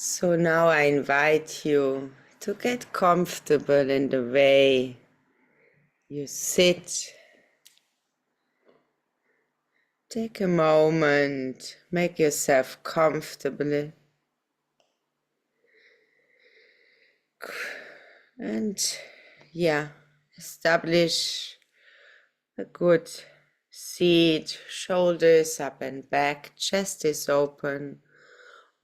So now I invite you to get comfortable in the way you sit. Take a moment, make yourself comfortable, and establish a good seat, shoulders up and back, chest is open,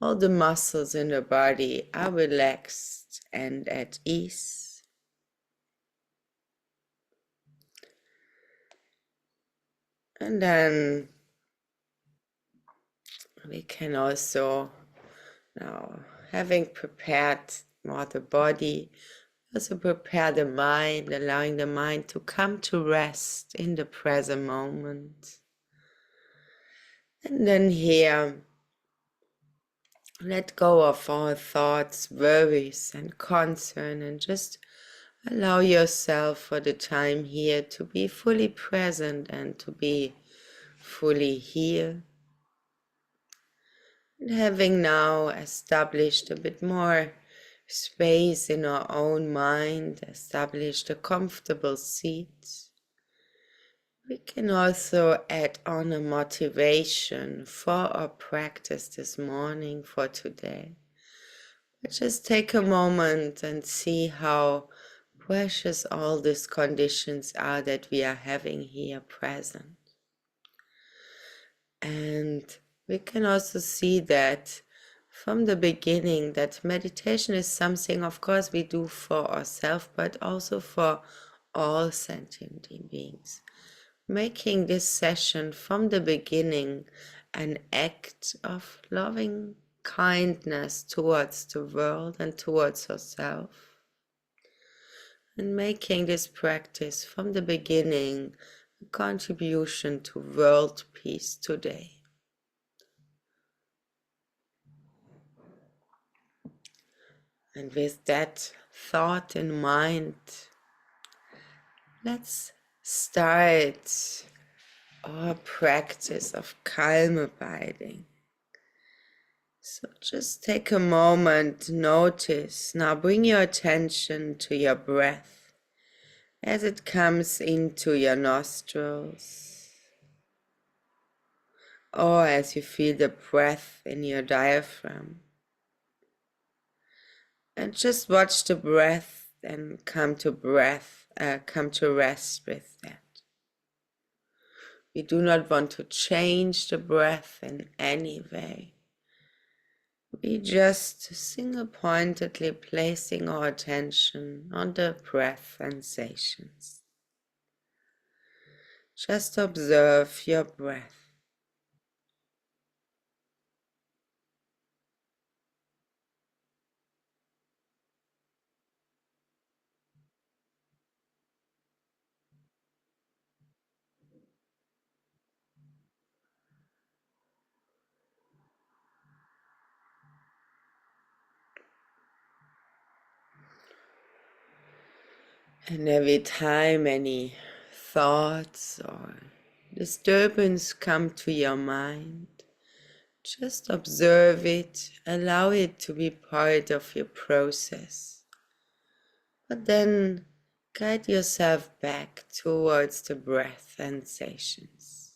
all the muscles in the body are relaxed and at ease. And then we can also, now having prepared more the body, also prepare the mind, allowing the mind to come to rest in the present moment. And then here, let go of all thoughts, worries, and concern, and just allow yourself for the time here to be fully present and to be fully here. And having now established a bit more space in our own mind, established a comfortable seat, we can also add on a motivation for our practice this morning, for today. But just take a moment and see how precious all these conditions are that we are having here present. And we can also see that from the beginning that meditation is something, of course, we do for ourselves, but also for all sentient beings. Making this session from the beginning an act of loving kindness towards the world and towards ourselves. And making this practice from the beginning a contribution to world peace today. And with that thought in mind, let's start our practice of calm abiding. So just take a moment, notice. Now bring your attention to your breath as it comes into your nostrils, or as you feel the breath in your diaphragm. And just watch the breath and come to rest with that. We do not want to change the breath in any way. We just single-pointedly placing our attention on the breath sensations. Just observe your breath. And every time any thoughts or disturbance come to your mind, just observe it, allow it to be part of your process. But then guide yourself back towards the breath sensations.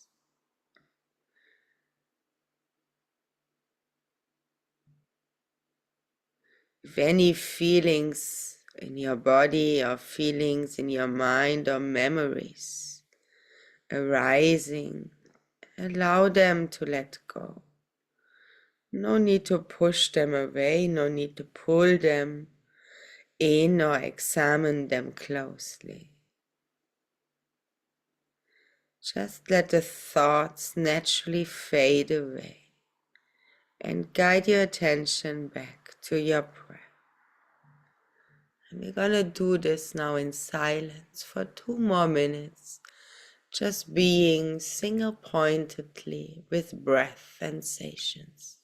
If any feelings in your body or feelings in your mind or memories arising, allow them to let go. No need to push them away, no need to pull them in or examine them closely. Just let the thoughts naturally fade away and guide your attention back to your breath. And we're gonna do this now in silence for 2 more minutes, just being single-pointedly with breath sensations.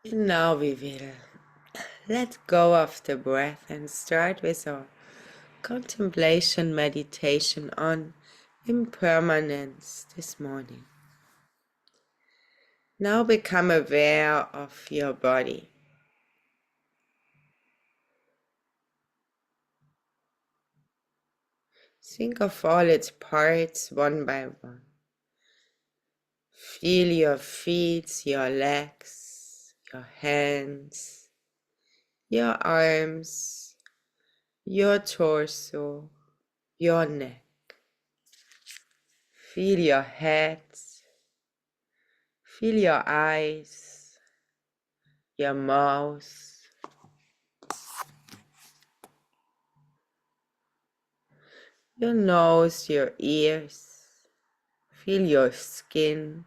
And now we will let go of the breath and start with our contemplation meditation on impermanence this morning. Now become aware of your body. Think of all its parts one by one. Feel your feet, your legs, your hands, your arms, your torso, your neck. Feel your head, feel your eyes, your mouth, your nose, your ears. Feel your skin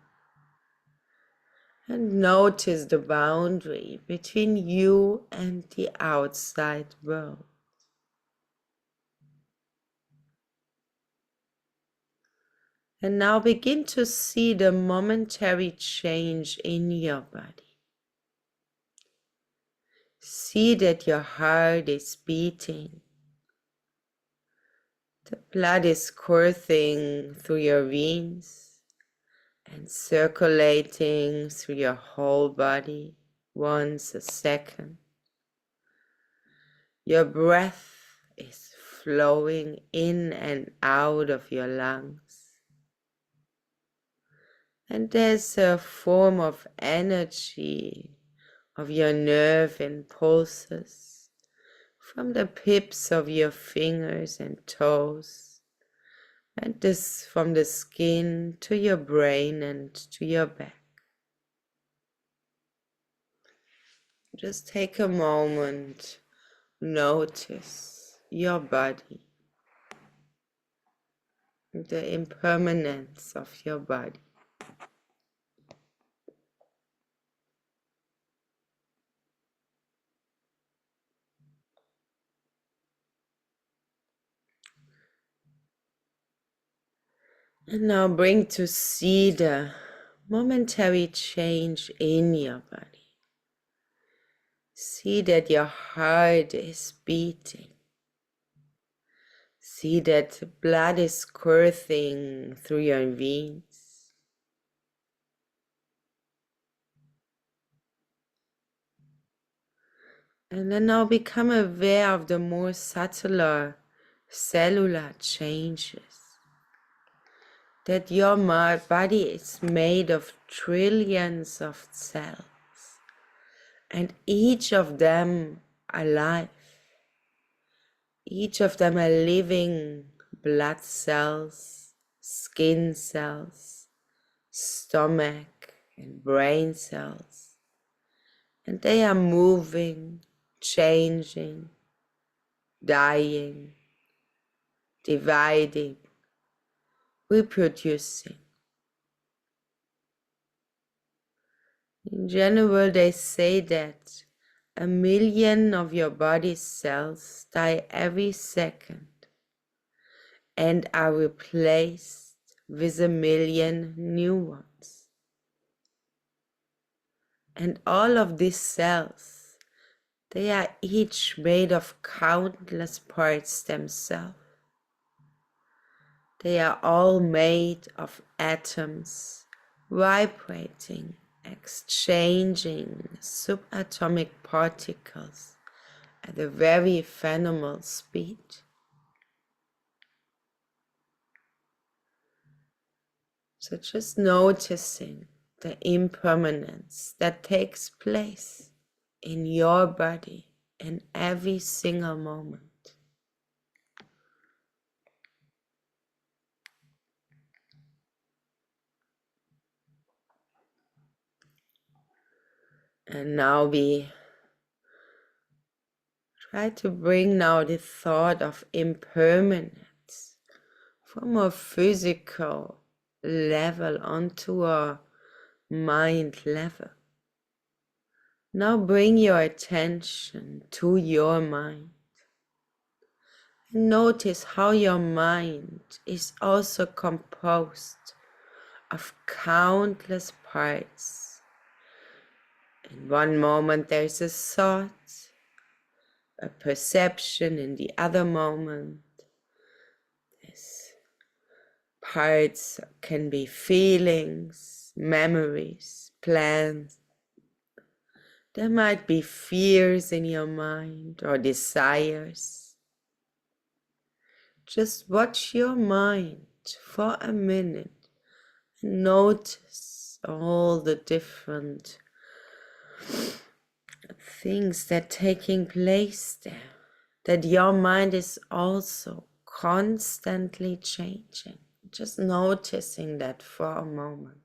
and notice the boundary between you and the outside world. And now begin to see the momentary change in your body. See that your heart is beating. The blood is coursing through your veins and circulating through your whole body once a second. Your breath is flowing in and out of your lungs. And there's a form of energy of your nerve impulses from the pips of your fingers and toes, and this from the skin to your brain and to your back. Just take a moment, notice your body, the impermanence of your body. And now bring to see the momentary change in your body. See that your heart is beating. See that blood is coursing through your veins. And then now become aware of the more subtler cellular changes. That your body is made of trillions of cells, and each of them alive. Each of them are living blood cells, skin cells, stomach and brain cells. And they are moving, changing, dying, dividing, reproducing. In general, they say that 1,000,000 of your body's cells die every second and are replaced with 1,000,000 new ones. And all of these cells, they are each made of countless parts themselves. They are all made of atoms vibrating, exchanging subatomic particles at a very phenomenal speed. So just noticing the impermanence that takes place in your body in every single moment. And now we try to bring now the thought of impermanence from a physical level onto a mind level. Now bring your attention to your mind. And notice how your mind is also composed of countless parts In one moment there's a thought, a perception. In the other moment, there's parts can be feelings, memories, plans. There might be fears in your mind or desires. Just watch your mind for a minute and notice all the different things that are taking place there, that your mind is also constantly changing. Just noticing that for a moment.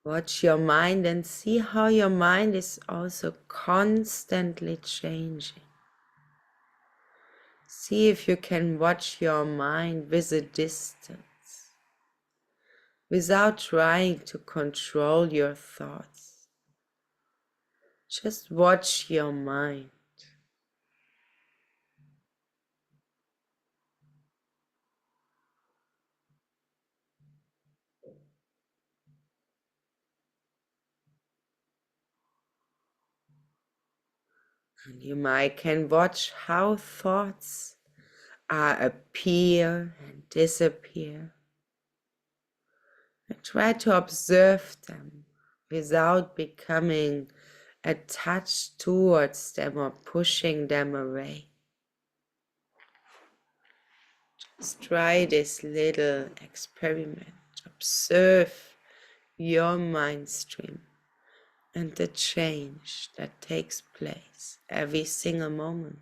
Watch your mind and see how your mind is also constantly changing. See if you can watch your mind with a distance, without trying to control your thoughts. Just watch your mind. And you might can watch how thoughts appear and disappear. And try to observe them without becoming attached towards them or pushing them away. Just try this little experiment. Observe your mind stream and the change that takes place every single moment.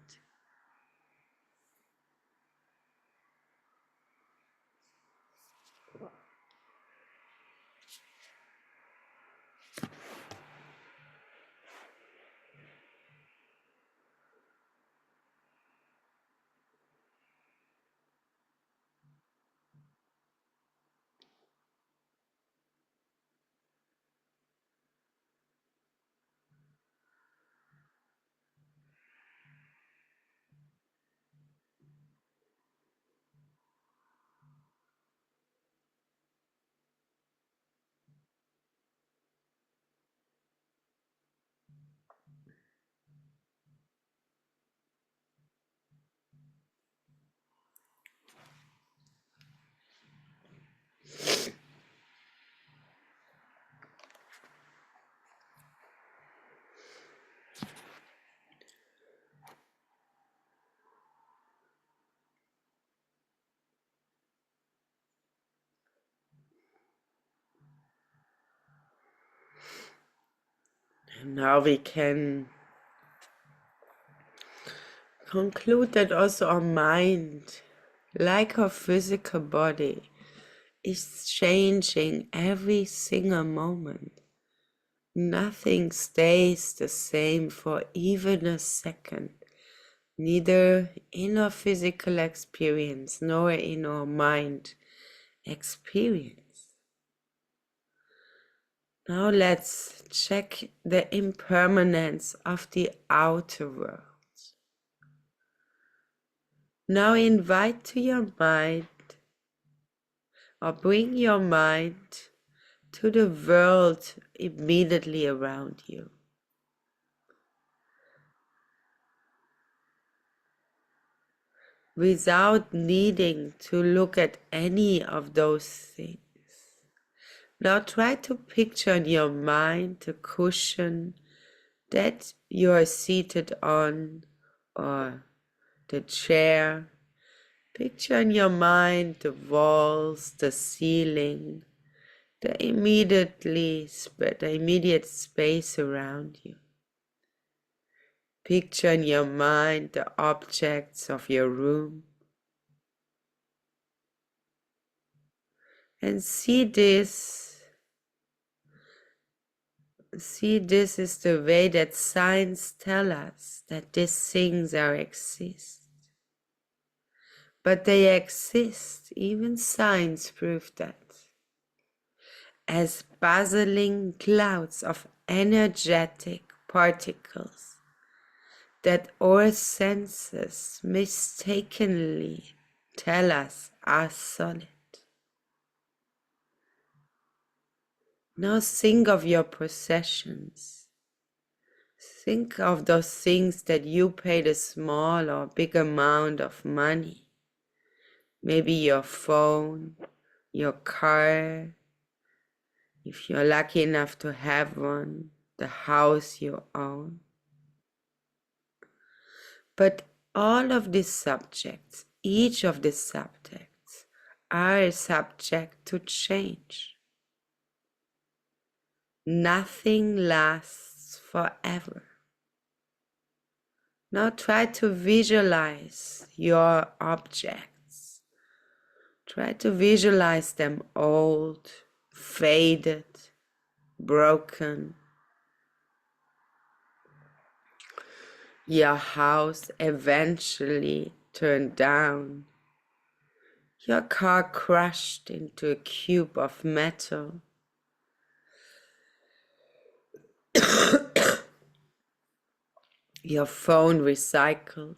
And now we can conclude that also our mind, like our physical body, is changing every single moment. Nothing stays the same for even a second, neither in our physical experience nor in our mind experience. Now let's check the impermanence of the outer world. Now invite to your mind, or bring your mind to the world immediately around you. Without needing to look at any of those things. Now try to picture in your mind the cushion that you are seated on, or the chair. Picture in your mind the walls, the ceiling, the immediate space around you. Picture in your mind the objects of your room. And see this is the way that science tells us that these things exist. But they exist, even science proved that, as puzzling clouds of energetic particles that our senses mistakenly tell us are solid. Now think of your possessions. Think of those things that you paid a small or big amount of money. Maybe your phone, your car, if you're lucky enough to have one, the house you own. But all of these subjects, each of these subjects, are subject to change. Nothing lasts forever. Now try to visualize your objects. Try to visualize them old, faded, broken. Your house eventually turned down. Your car crushed into a cube of metal. Your phone recycled.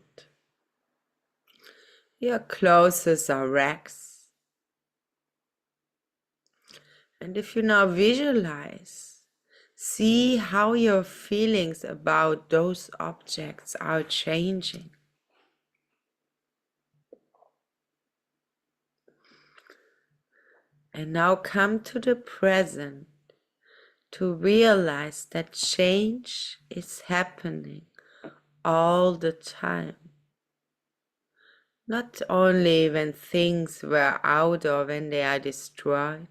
Your clothes are rags. And if you now visualize, see how your feelings about those objects are changing. And now come to the present to realize that change is happening all the time. Not only when things wear out or when they are destroyed,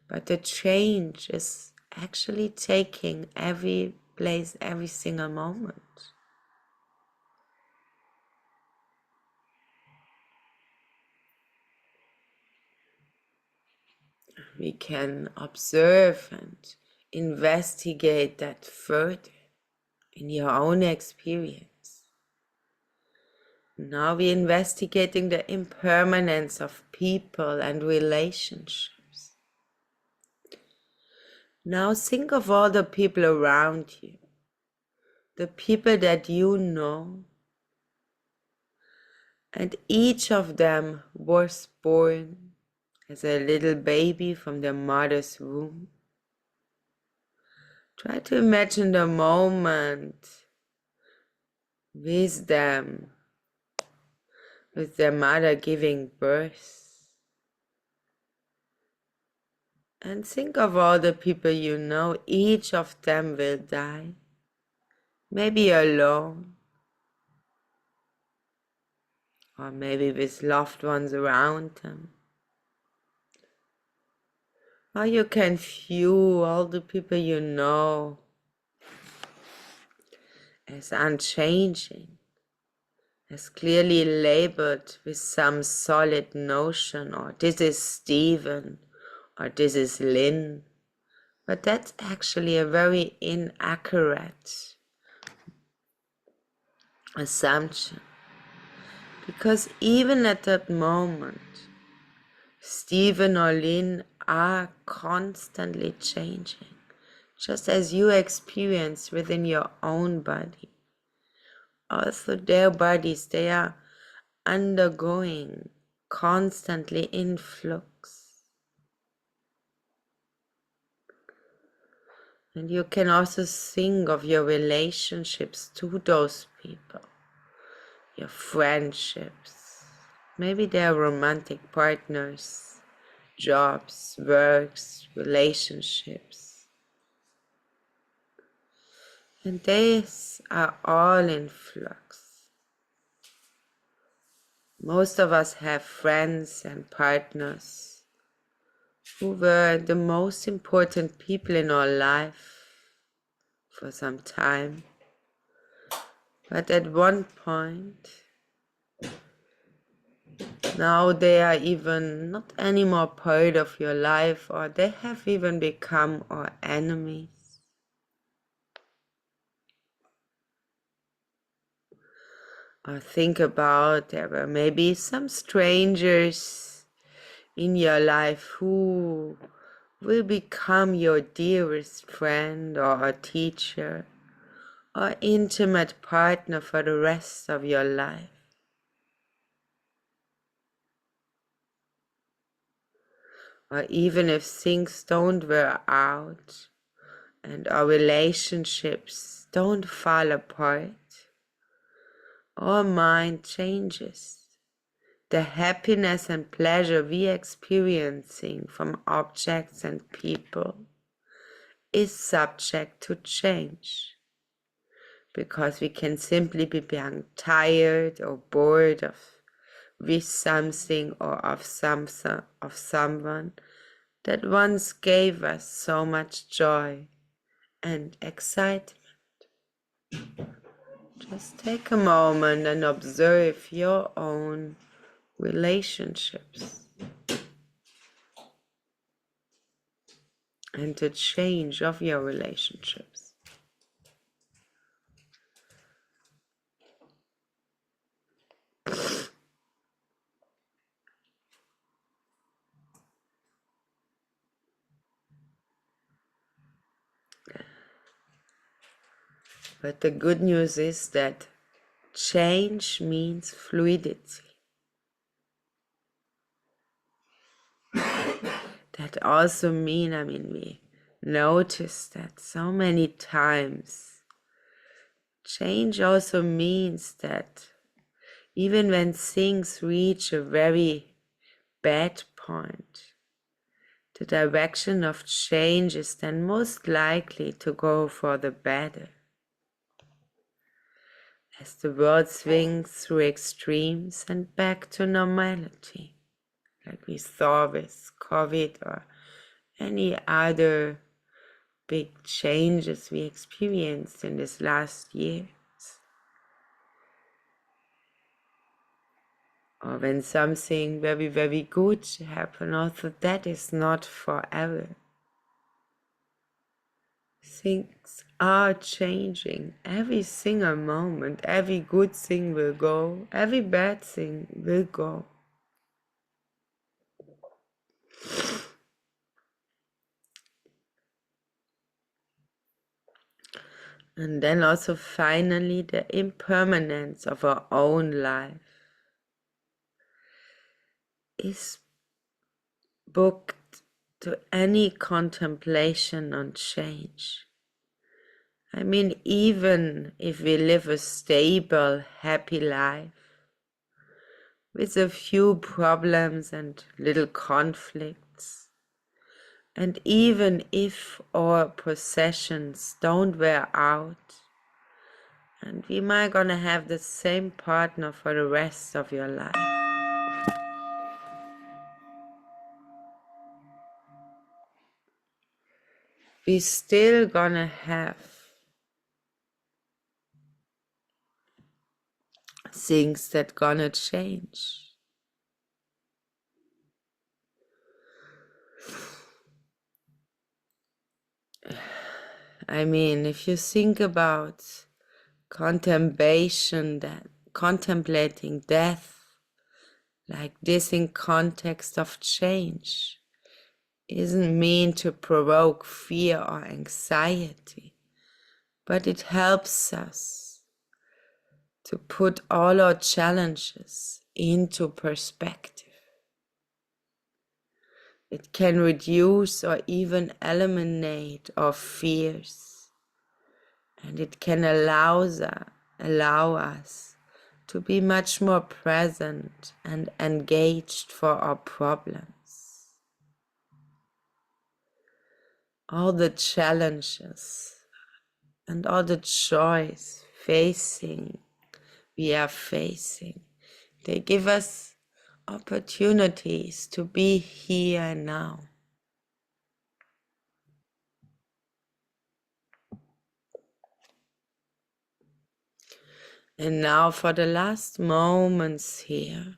but the change is actually taking every place, every single moment. We can observe and investigate that further in your own experience. Now we're investigating the impermanence of people and relationships. Now think of all the people around you, the people that you know, and each of them was born as a little baby from their mother's womb. Try to imagine the moment with them, with their mother giving birth. And think of all the people you know, each of them will die. Maybe alone, or maybe with loved ones around them. Or you can view all the people you know as unchanging, as clearly labeled with some solid notion, or this is Stephen, or this is Lynn. But that's actually a very inaccurate assumption. Because even at that moment, Stephen or Lynn are constantly changing, just as you experience within your own body. Also their bodies, they are undergoing constantly in flux. And you can also think of your relationships to those people, your friendships, maybe they're romantic partners, jobs, works, relationships. And these are all in flux. Most of us have friends and partners who were the most important people in our life for some time. But at one point, now they are even not anymore part of your life, or they have even become our enemies. Or think about there were maybe some strangers in your life who will become your dearest friend or a teacher, or intimate partner for the rest of your life. Or even if things don't work out and our relationships don't fall apart, our mind changes. The happiness and pleasure we are experiencing from objects and people is subject to change, because we can simply be being tired or bored of with something or of someone that once gave us so much joy and excitement. Just take a moment and observe your own relationships and the change of your relationships. But the good news is that change means fluidity. That also means, we notice that so many times. Change also means that even when things reach a very bad point, the direction of change is then most likely to go for the better. As the world swings through extremes and back to normality, like we saw with COVID or any other big changes we experienced in this last year. Or when something very, very good happens, also that is not forever. Things are changing every single moment. Every good thing will go, every bad thing will go. And then also finally the impermanence of our own life is booked to any contemplation on change. Even if we live a stable, happy life with a few problems and little conflicts, and even if our possessions don't wear out, and we might gonna have the same partner for the rest of your life, we still gonna have things that gonna change. If you think about contemplating death like this in context of change, isn't mean to provoke fear or anxiety, but it helps us to put all our challenges into perspective. It can reduce or even eliminate our fears, and it can allow us to be much more present and engaged for our problems. All the challenges and all the joys we are facing, they give us opportunities to be here and now. And now for the last moments here,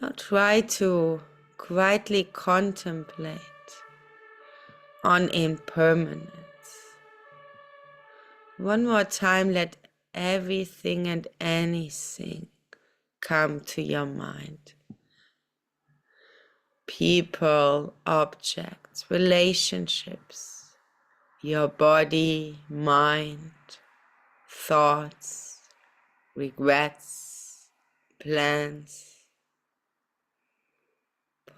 now try to quietly contemplate on impermanence. One more time, let everything and anything come to your mind. People, objects, relationships, your body, mind, thoughts, regrets, plans,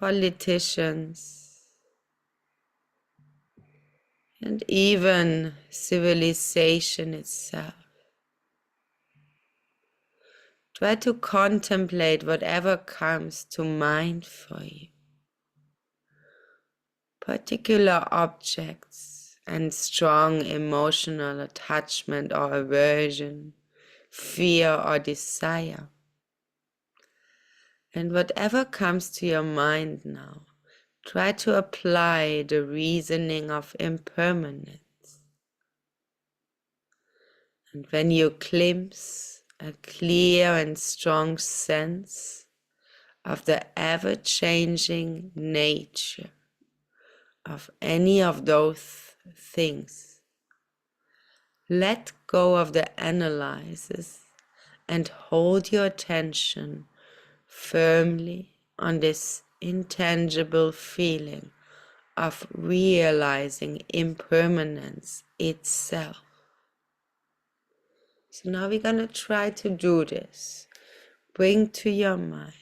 politicians, and even civilization itself. Try to contemplate whatever comes to mind for you. Particular objects and strong emotional attachment or aversion, fear or desire. And whatever comes to your mind now, try to apply the reasoning of impermanence. And when you glimpse a clear and strong sense of the ever-changing nature of any of those things, let go of the analysis and hold your attention firmly on this intangible feeling of realizing impermanence itself. So now we're going to try to do this. Bring to your mind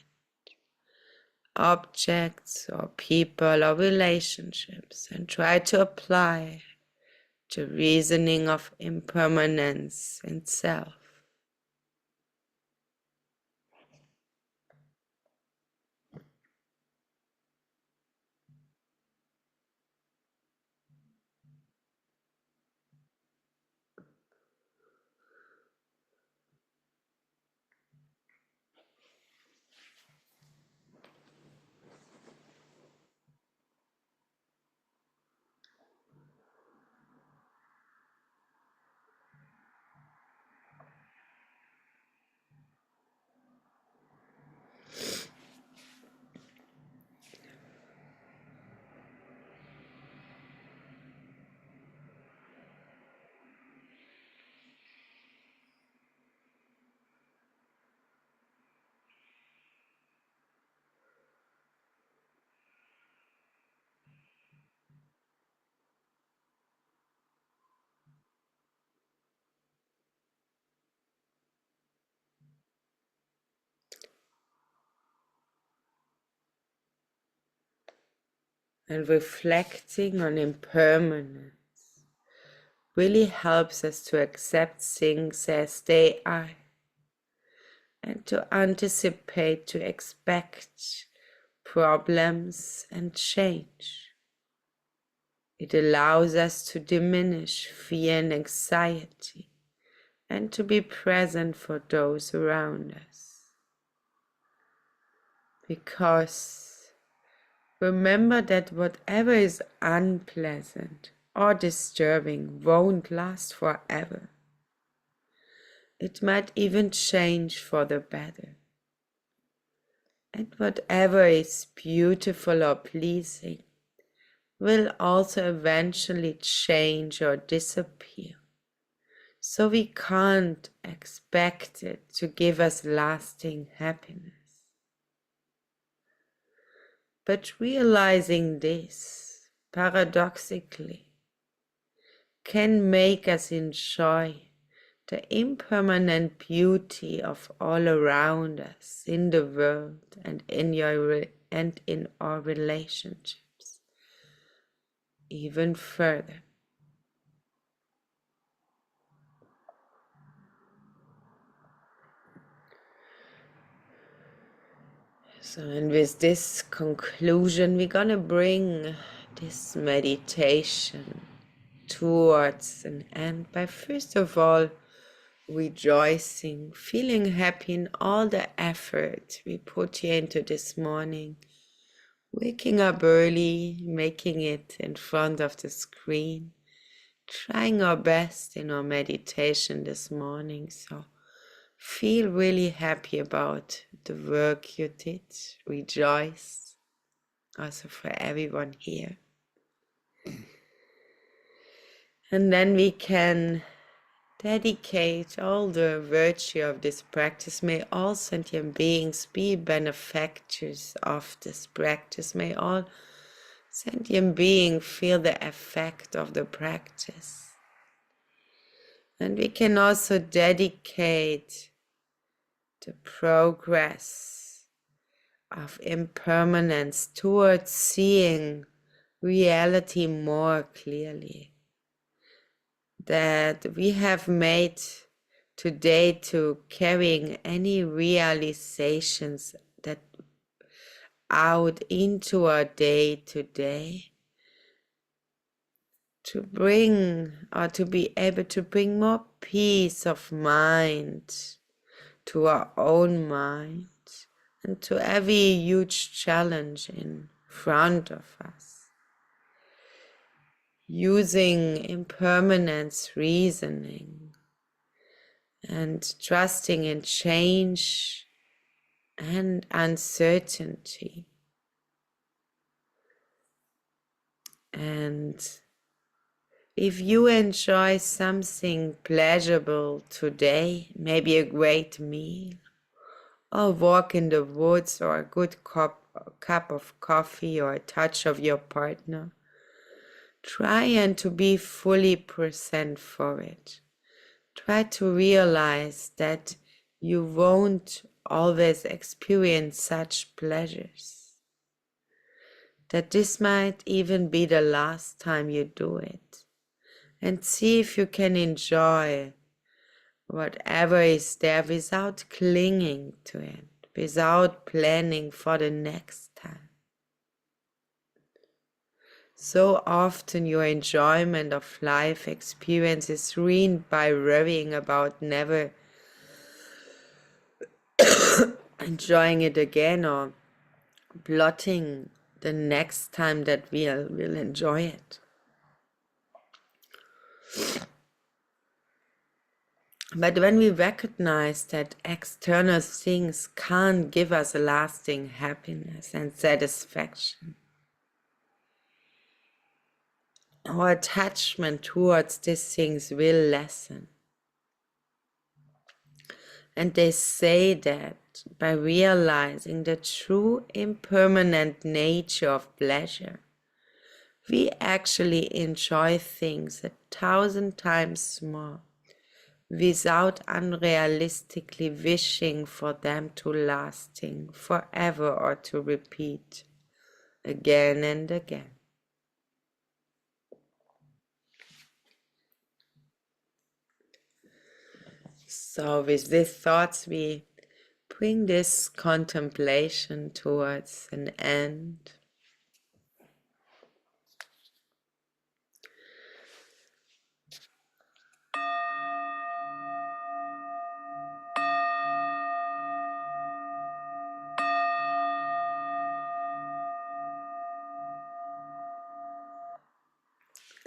objects or people or relationships and try to apply the reasoning of impermanence itself. And reflecting on impermanence really helps us to accept things as they are and to anticipate, to expect problems and change. It allows us to diminish fear and anxiety and to be present for those around us. Because remember that whatever is unpleasant or disturbing won't last forever. It might even change for the better. And whatever is beautiful or pleasing will also eventually change or disappear. So we can't expect it to give us lasting happiness. But realizing this, paradoxically, can make us enjoy the impermanent beauty of all around us in the world and in our relationships even further. So, and with this conclusion, we're gonna bring this meditation towards an end by first of all rejoicing, feeling happy in all the effort we put here into this morning, waking up early, making it in front of the screen, trying our best in our meditation this morning. So feel really happy about the work you did. Rejoice also for everyone here. And then we can dedicate all the virtue of this practice. May all sentient beings be benefactors of this practice. May all sentient beings feel the effect of the practice. And we can also dedicate the progress of impermanence towards seeing reality more clearly. That we have made today to carrying any realizations that out into our day to day, to bring or to be able to bring more peace of mind to our own mind and to every huge challenge in front of us. Using impermanence reasoning and trusting in change and uncertainty. And if you enjoy something pleasurable today, maybe a great meal, or a walk in the woods, or a good cup of coffee, or a touch of your partner, try and to be fully present for it. Try to realize that you won't always experience such pleasures. That this might even be the last time you do it. And see if you can enjoy whatever is there without clinging to it, without planning for the next time. So often your enjoyment of life experience is ruined by worrying about never enjoying it again or plotting the next time that we'll enjoy it. But when we recognize that external things can't give us a lasting happiness and satisfaction, our attachment towards these things will lessen. And they say that by realizing the true impermanent nature of pleasure, we actually enjoy things 1,000 times more without unrealistically wishing for them to lasting forever or to repeat again and again. So with these thoughts we bring this contemplation towards an end.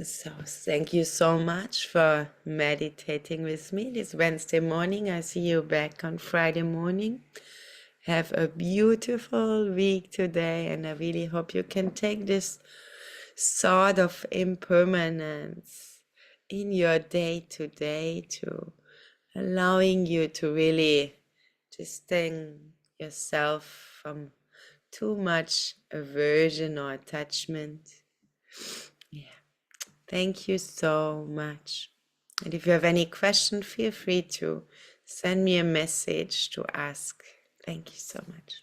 So thank you so much for meditating with me this Wednesday morning. I see you back on Friday morning. Have a beautiful week today, and I really hope you can take this sort of impermanence in your day to day to allowing you to really distinguish yourself from too much aversion or attachment. Yeah. Thank you so much. And if you have any question, feel free to send me a message to ask. Thank you so much.